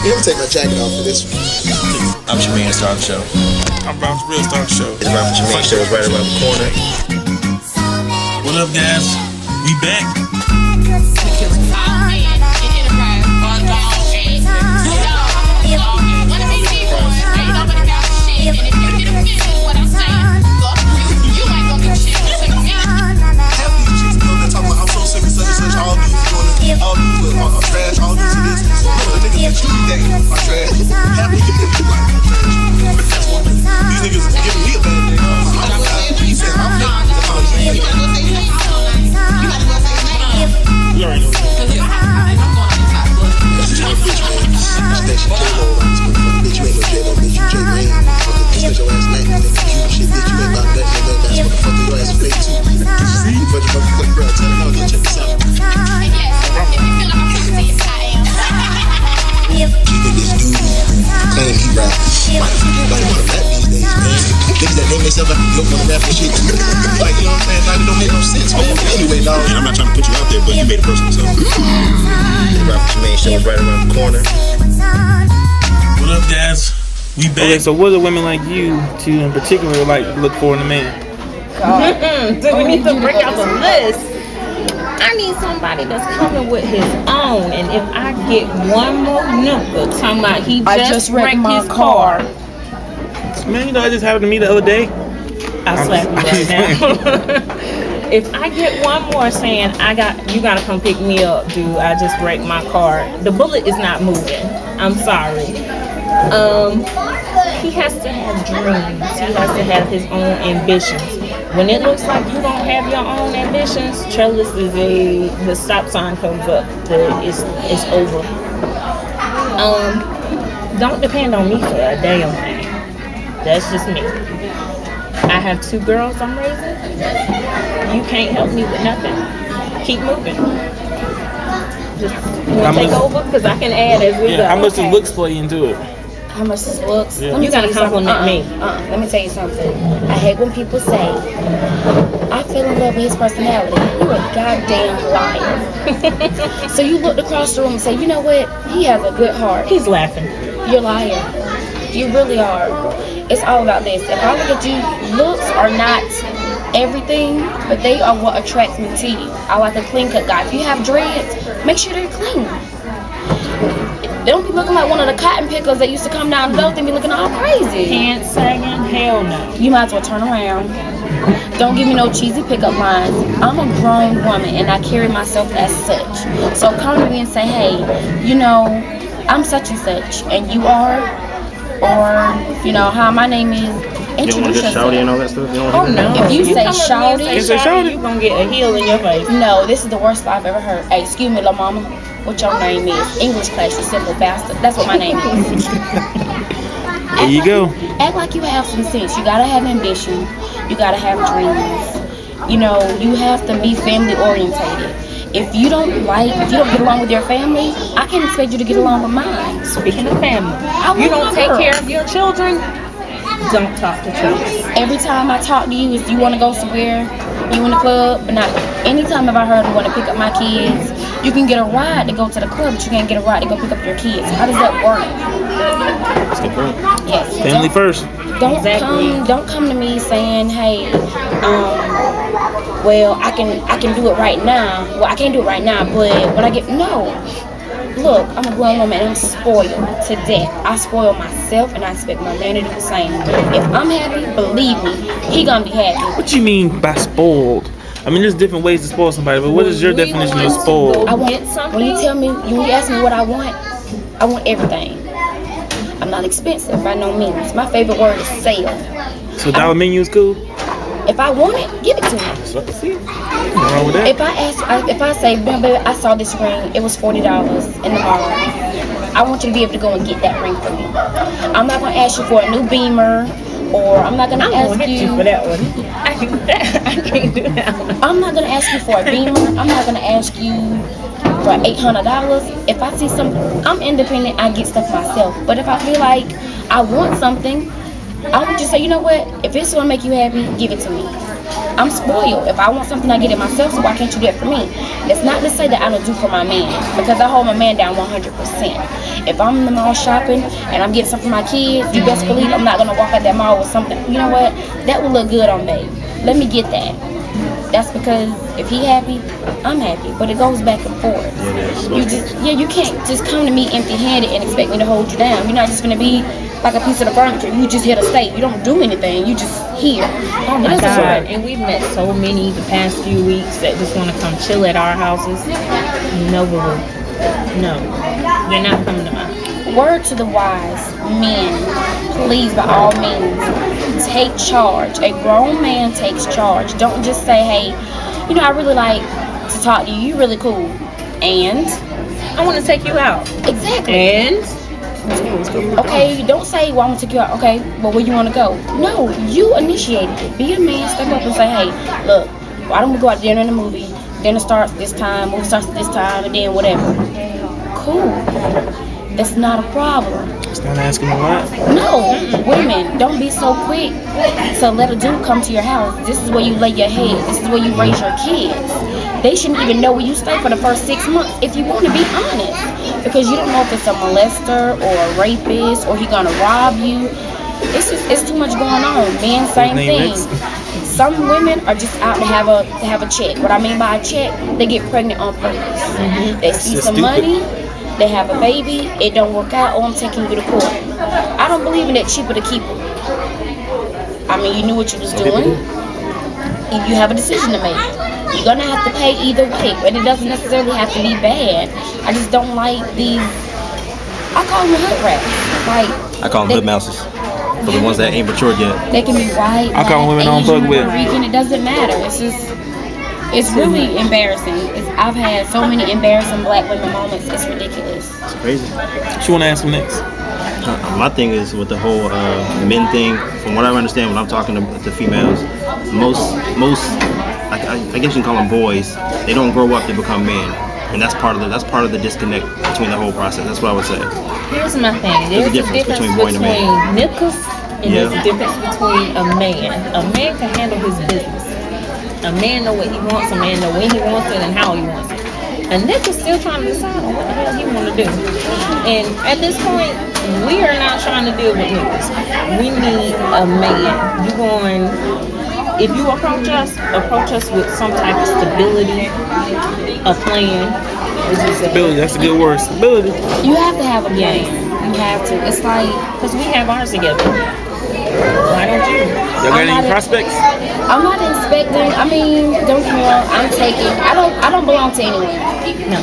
You ever take my jacket off for this one? I'm Trimaine Show. I'm Ralph Trimaine Show. It's Ralph Trimaine Show is right around the corner. What up, guys? We back. All these are trash, all these is this. No, the niggas that you think are trash. Half of you think like trash. But that's what these niggas are giving me a bad name. He said, I'm not. You already know. That's my bitch, man. Station J-Lo. Bitch, you ain't no J-Lo, bitch. You J-Rain. Fucking your ass night. Nigga, cute shit, bitch. You ain't about that. That's what the fuck your ass fake too. You fucking quick, bro. Tell me how to check this out. This dude claim he rap. Why the fuck everybody wanna rap these days, man? Niggas that name themselves like you don't wanna rap and shit. Like, you know what I'm saying? Like, it don't make no sense, man. Anyway, dog. And I'm not trying to put you out there, but you made it personal, so. The Ralph Trimaine Show is right around the corner. What up, guys? We back. Okay, so what do women like you in particular like look for in a man? Do we need to break out the list? I need somebody that's coming with his own, and if I get one more nigga talking about he just wrecked his car, Man, you know, I just happened to me the other day. I slap you right now. If I get one more saying you gotta come pick me up, dude, I just wrecked my car, the bullet is not moving. I'm sorry. He has to have dreams. He has to have his own ambitions. When it looks like you don't have your own ambitions, Trellis is the stop sign comes up. It's over. Don't depend on me for a damn thing. That's just me. I have 2 girls I'm raising. You can't help me with nothing. Keep moving. Just take over because I can add as we go. How much does looks play into it? How much this looks? Yeah. You gotta compliment me. Let me tell you something. I hate when people say, I fell in love with his personality. You a goddamn liar. So you looked across the room and say, you know what? He has a good heart. He's laughing. You're a liar. You really are. It's all about this. If I look at you, looks are not everything, but they are what attracts me to you. I like a clean cut guy. If you have dreads, make sure they're clean. They don't be looking like one of the cotton pickers that used to come down the road. They be looking all crazy. Pants sagging? Hell no. You might as well turn around. Don't give me no cheesy pickup lines. I'm a grown woman and I carry myself as such. So come to me and say, hey, you know, I'm such and such, and you are, or you know, hi, my name is. You don't want to get shouty and all that stuff? Oh no. If you say shouty, you're gonna get a heel in your face. No, this is the worst I've ever heard. Hey, excuse me, la mama. What your name is? English class, you simple bastard. That's what my name is. There you go. Act like you have some sense. You gotta have ambition. You gotta have dreams. You know, you have to be family orientated. If you don't get along with your family, I can't expect you to get along with mine. Speaking of family, you don't take care of your children, don't talk to Trellis. Every time I talk to you is you want to go somewhere, you in the club, but not anytime have I heard you want to pick up my kids. You can get a ride to go to the club, but you can't get a ride to go pick up your kids. How does that work? That's the point. Yes. Family first. Don't come to me saying, hey, well, I can do it right now. Well, I can't do it right now, but when I get Look, I'm a grown woman and I'm spoiled to death. I spoil myself and I expect my man to do the same. If I'm happy, believe me, he gonna be happy. What you mean by spoiled? I mean, there's different ways to spoil somebody, but what is your definition of spoiled? When you ask me what I want everything. I'm not expensive by no means. My favorite word is sale. So dollar menu is cool? If I want it, give it to me. So, see? Nothing wrong with that. If I say, baby, I saw this ring, it was $40 in the mall. I want you to be able to go and get that ring for me. I'm not gonna ask you for a new Beamer, or I'm not gonna ask you for that one. I can't do that one. I'm not gonna ask you for a Beamer. I'm not gonna ask you for $800. If I see something, I'm independent. I get stuff myself. But if I feel like I want something, I would just say, you know what? If it's gonna make you happy, give it to me. I'm spoiled. If I want something, I get it myself, so why can't you do it for me? That's not to say that I don't do for my man, because I hold my man down 100%. If I'm in the mall shopping and I'm getting something for my kids, you best believe I'm not going to walk out that mall with something, you know what, that will look good on babe. Let me get that. That's because if he happy, I'm happy. But it goes back and forth. You can't just come to me empty-handed and expect me to hold you down. You're not just gonna be like a piece of the furniture. You just here to stay. You don't do anything. You just here. Oh my God! And we've met so many the past few weeks that just want to come chill at our houses. No, boo-boo. No, you're not coming to mine. Word to the wise men, please, by all means, take charge. A grown man takes charge. Don't just say, hey, you know, I really like to talk to you. You're really cool. And I want to take you out. Exactly. And okay, don't say, well, I want to take you out. Okay, well, where you want to go? No, you initiated it. Be a man, step up and say, hey, look, why don't we go out to dinner and a movie? Dinner starts this time, movie starts at this time, and then whatever. Cool. That's not a problem. Start asking a lot. No, women, don't be so quick to let a dude come to your house. This is where you lay your head. This is where you raise your kids. They shouldn't even know where you stay for the first 6 months if you want to be honest. Because you don't know if it's a molester or a rapist or he gonna rob you. It's too much going on. Men, same thing. Some women are just out to have a check. What I mean by a check, they get pregnant on purpose. They see some money. They have a baby, it don't work out, I'm taking you to court. I don't believe in that cheaper to keep it. I mean, you knew what you was doing. You have a decision to make. You're gonna have to pay either way, but it doesn't necessarily have to be bad. I just don't like these, I call them hood rats. I call them hood mouses. For the ones that ain't matured yet. They can be white, I call women on Asian, fuck with. Puerto Rican, it doesn't matter. It's really embarrassing. I've had so many embarrassing black women moments. It's ridiculous. It's crazy. What you want to ask me next? My thing is with the whole men thing. From what I understand, when I'm talking to females, most I guess you can call them boys. They don't grow up to become men, and that's part of the disconnect between the whole process. That's what I would say. Here's my thing. There's a difference between boy and man. niggas, and there's a difference between a man. A man can handle his business. A man know what he wants, a man know when he wants it and how he wants it. A nigga's still trying to decide on what the hell he want to do. And at this point, we are not trying to deal with niggas. We need a man. If you approach us with some type of stability, a plan. Stability, that's a good word. Stability. You have to have a plan. You have to. It's like, because we have ours together. Why don't you? Y'all got any prospects? I'm not inspecting. I mean, don't get me wrong. I'm taking. I don't belong to anyone. No.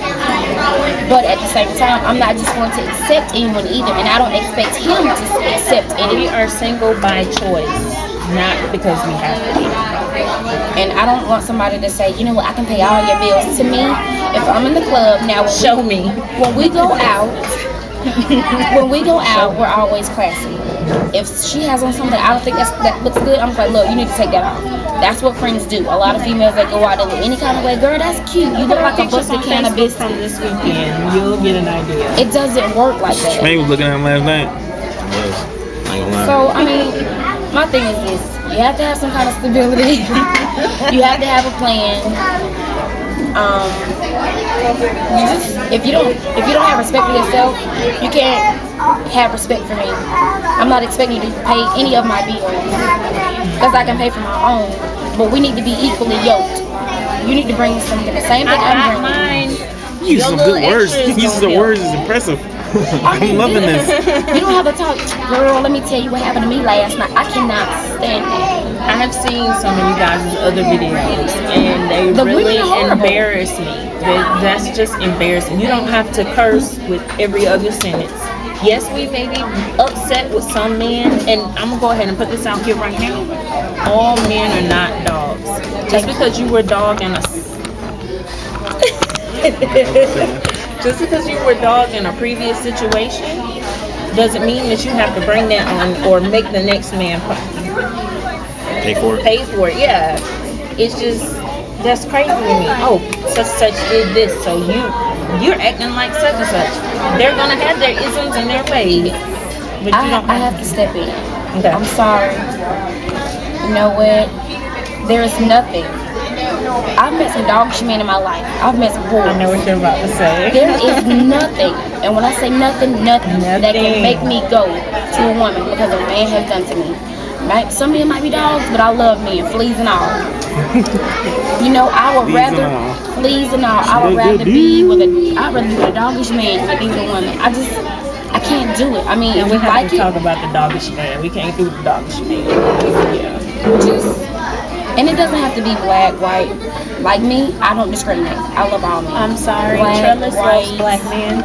But at the same time, I'm not just going to accept anyone either, and I don't expect him to accept anyone. We are single by choice, not because we have to be. And I don't want somebody to say, you know what, I can pay all your bills. To me, if I'm in the club now, show me. When we go out, we're always classy. If she has on something I don't think that looks good, I'm like, look, you need to take that off. That's what friends do. A lot of females that go out there with any kind of way, girl, that's cute. You look like a busted can of biscuits. From this weekend, you'll get an idea. It doesn't work like that. Tremaine was looking at him last night. So, I mean, my thing is this. You have to have some kind of stability. You have to have a plan. If you don't have respect for yourself, you can't have respect for me. I'm not expecting you to pay any of my bills because I can pay for my own. But we need to be equally yoked. You need to bring something. The same thing I'm bringing. You use some good words. Use some words is impressive. I'm loving this. You don't have to talk, girl. Let me tell you what happened to me last night. I cannot stand that. I have seen some of you guys' other videos, and they really embarrass me. That's just embarrassing. You don't have to curse with every other sentence. Yes, we may be upset with some men, and I'm gonna go ahead and put this out here right now. All men are not dogs. Just because you were a dog in a just because you were a dog in a previous situation doesn't mean that you have to bring that on or make the next man pay for it. Pay for it, yeah. It's just, that's crazy to me. Oh, such did this, so you're acting like such and such. They're gonna have their isms and their ways, but I have to step in. Okay. I'm sorry. You know what? There is nothing. I've met some doggish men in my life. I've met some whores. I know what you're about to say. There is nothing, and when I say nothing that can make me go to a woman because a man has done to me. Right? Some men might be dogs, but I love men, fleas and all. You know, I would rather fleas and all. I would rather be with a doggish man than be with a woman. I can't do it. I mean, And if we you have like to it, talk about the doggish man. We can't do the doggish man. Yeah. and it doesn't have to be black, white. Like me, I don't discriminate. I love all men. I'm sorry, Black, Trellis white. loves black men.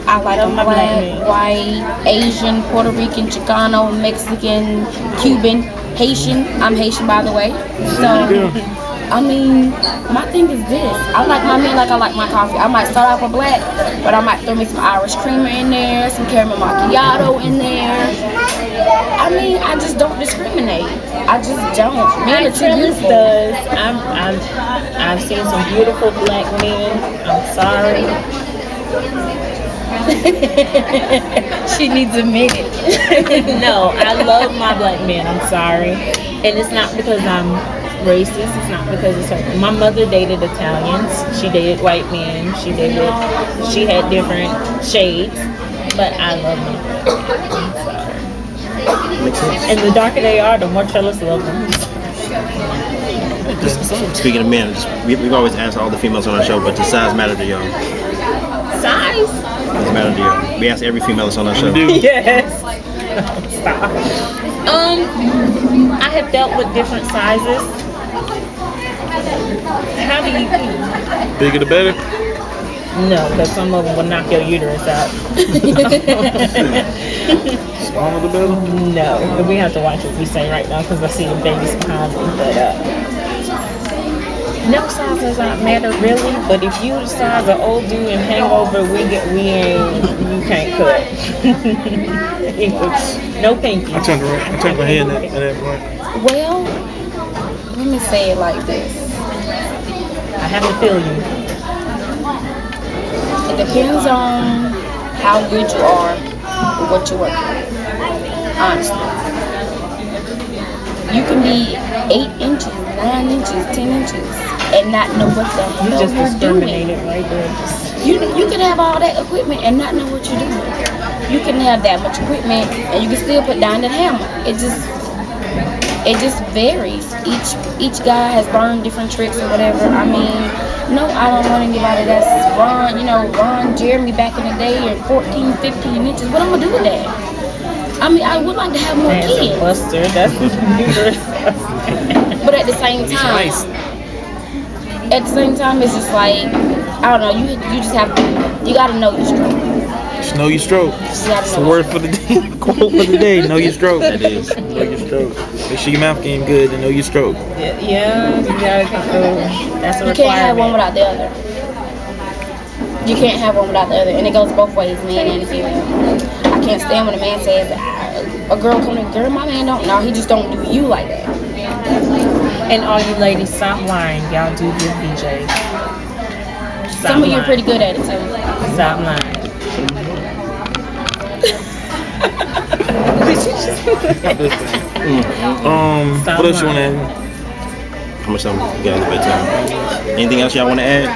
I like Love them my black black, men. white, Asian, Puerto Rican, Chicano, Mexican, Cuban, Haitian. I'm Haitian, by the way. So, I mean, my thing is this. I like my men like I like my coffee. I might start off with black, but I might throw me some Irish creamer in there, some caramel macchiato in there. I mean, I just don't discriminate. I just don't. Men are too Trellis beautiful. does. I've seen some beautiful black men. I'm sorry. She needs a minute. No, I love my black men. I'm sorry, and it's not because I'm racist. It's not because it's her. My mother dated Italians. She dated white men. She had different shades, but I love them. I'm sorry. Makes sense. And the darker they are, the more Trellis love them. Speaking of men, we've always asked all the females on our show, but does size matter to y'all? Size? Does it matter to y'all? We ask every female that's on our show. Yes. Stop. I have dealt with different sizes. How do you? Bigger the better. No, because some of them will knock your uterus out. Smaller the better. No, but we have to watch what we say right now because I see the babies behind me. But no size does not matter really. But if you the size of old dude and hangover, you can't cut. No pinky. I turned my head at that point. Well, let me say it like this. I have to feel you. It depends on how good you are with what you're working with. Honestly. You can be 8 inches, 9 inches, 10 inches, and not know what the hell You just you're doing. discriminated right there. You can have all that equipment and not know what you're doing. You can have that much equipment and you can still put down that hammer. It just varies. Each guy has learned different tricks or whatever. I mean, no, I don't want anybody that's Ron Jeremy back in the day or 14, 15 inches. What I'm gonna do with that? I mean, I would like to have more That's a kids. buster. That's the uterus. But at the same time, it's just like, I don't know, you just have to, you gotta know your stroke. Just know your stroke. It's the word for the day. Quote for the day. Know your stroke. That is. Know your stroke. Make sure your mouth game good and know your stroke. Yeah, you gotta control. That's a You can't have one requirement. without the other. You can't have one without the other, and it goes both ways, man and female. I can't stand when a man says, a girl come in, girl, my man don't. No, he just don't do you like that. And all you ladies, stop lying. Y'all do good DJs. Some of you are pretty good at it too. Stop lying. What else you want to add? How much time we got in the bedtime? Anything else y'all want to add?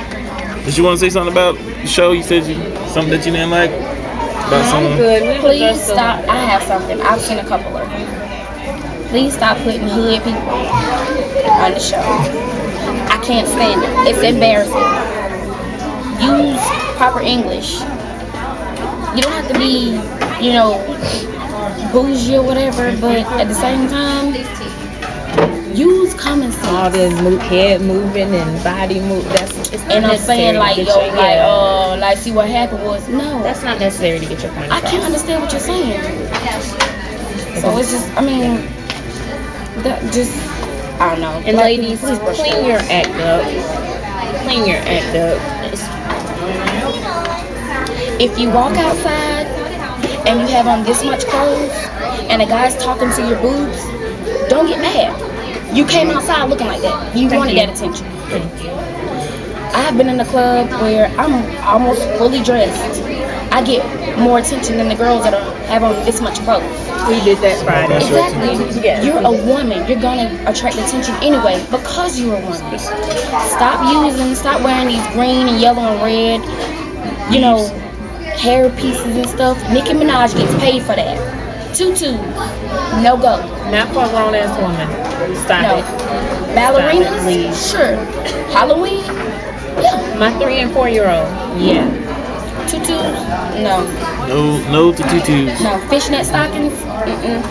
Did you want to say something about the show? You said something that you didn't like? About I'm something? good. We Please just stop. I have something. I've seen a couple of them. Please stop putting hood people on the show. I can't stand it. It's embarrassing. Use proper English. You don't have to be, bougie or whatever, but at the same time, use common sense. all this head moving and body move. And I'm saying see what happened was no. That's not necessary to get your point I across. can't understand what you're saying. So it's just, I don't know. And Black ladies, people, please brush clean your your act up. Clean your act up. If you walk outside and you have on this much clothes and a guy's talking to your boobs, don't get mad. You came outside looking like that. You wanted that attention. Thank you. I've been in a club where I'm almost fully dressed I get more attention than the girls that have on this much clothes. We did that Friday. Exactly. Yes. You're a woman. You're gonna attract attention anyway because you're a woman. Stop wearing these green and yellow and red, you know, hair pieces and stuff. Nicki Minaj gets paid for that. Tutu, no go. Not for a grown ass woman. Stop No. it. Ballerinas, Please. sure. Halloween, yeah. My 3 and 4 year old. Yeah. Tutu, no. No to tutus. No. Fishnet stockings,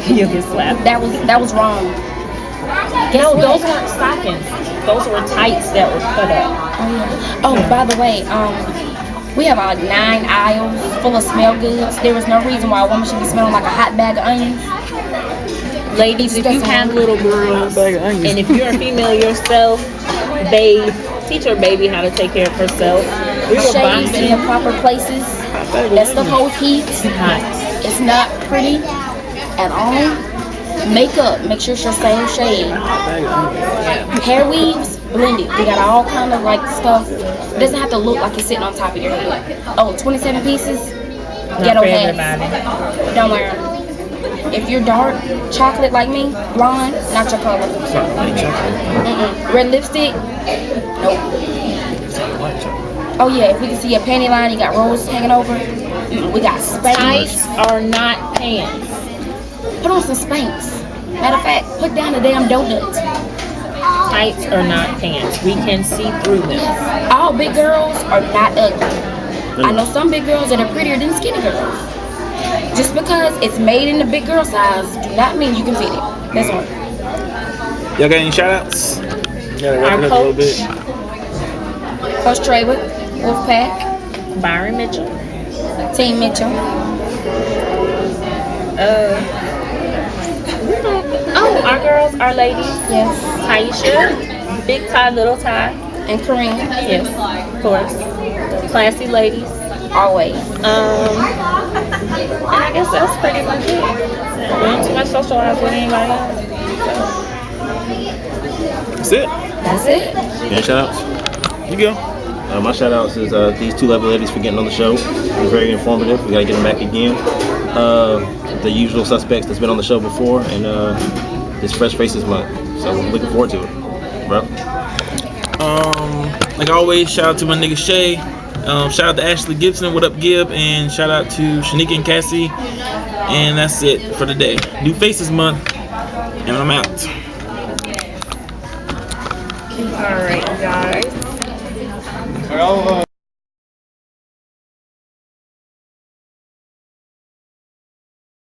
You'll get slapped. that was wrong. No, those weren't stockings. Those were tights that were cut up. Oh, yeah. Oh, by the way, we have like 9 aisles full of smell goods. There is no reason why a woman should be smelling like a hot bag of onions. Ladies, if you have little girls, Bag of onions. and if you're a female yourself, teach your baby how to take care of herself. We were Shades in bonding. the proper places. That stuff holds heat. Hot. It's not pretty at all. Makeup, make sure it's your same shade. Hair weaves, blended. We got all kind of like stuff. It doesn't have to look like it's sitting on top of your head. Oh, 27 pieces. Not Ghetto for hats. everybody. Don't wear them. If you're dark chocolate like me, blonde, not your color. Red lipstick, nope. Oh yeah, if we can see your panty line, you got rolls hanging over. We got Spanx. Tights are not pants. Put on some Spanx. Matter of fact, put down the damn donut. Tights are not pants. We can see through them. All big girls are not ugly. I know some big girls that are prettier than skinny girls. Just because it's made in the big girl size do not mean you can fit it. That's all. Y'all got any shout outs? Gotta wrap Our it up a little coach. bit. Coach Traywood, Wolfpack, Byron Mitchell. Team Mitchell. Our girls, our ladies. Yes. Taisha, Big Ty, Little Ty. And Kareem, Yes, of course. Classy ladies. always. And I guess that's pretty much it. We don't too much socialize with anybody else. That's it. That's it. Yeah, shout outs. You go. My shout outs is these 2 lovely ladies for getting on the show. It was very informative. We got to get them back again. The usual suspects that's been on the show before, and this Fresh Faces Month. So I'm looking forward to it, bro. Like always, shout out to my nigga Shay. Shout out to Ashley Gibson, what up Gib, and shout out to Shanika and Cassie. And that's it for the day. New Faces Month, and I'm out. All right, guys.